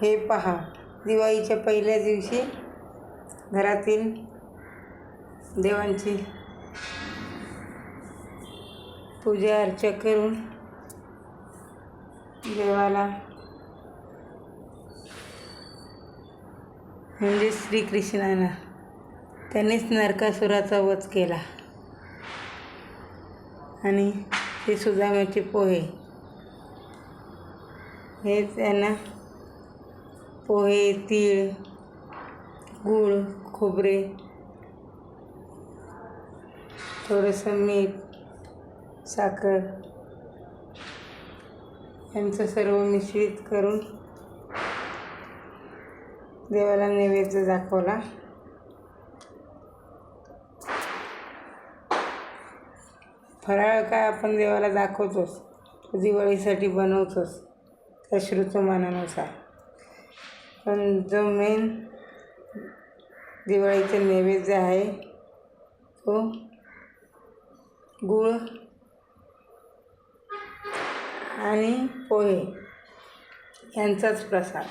हे पहा, दिवाळीच्या पहिल्या दिवशी घरातील देवांची पूजा अर्चा करून देवाला म्हणजे श्रीकृष्णाला त्यांनीच नरकासुराचा वध केला आणि हे सुदामाचे पोहे हे त्यांना पोहे, तीळ, गूळ, खोबरे, थोडंसं मीठ, साखर यांचं सर्व मिश्रित करून देवाला नैवेद्य दाखवला. फराळ काय आपण देवाला दाखवतोच, दिवाळीसाठी बनवतोच त्या ऋतुमानानुसार. पण जो मेन दिवाळीचा नैवेद्य आहे तो गूळ आणि पोहे यांचाच प्रसाद.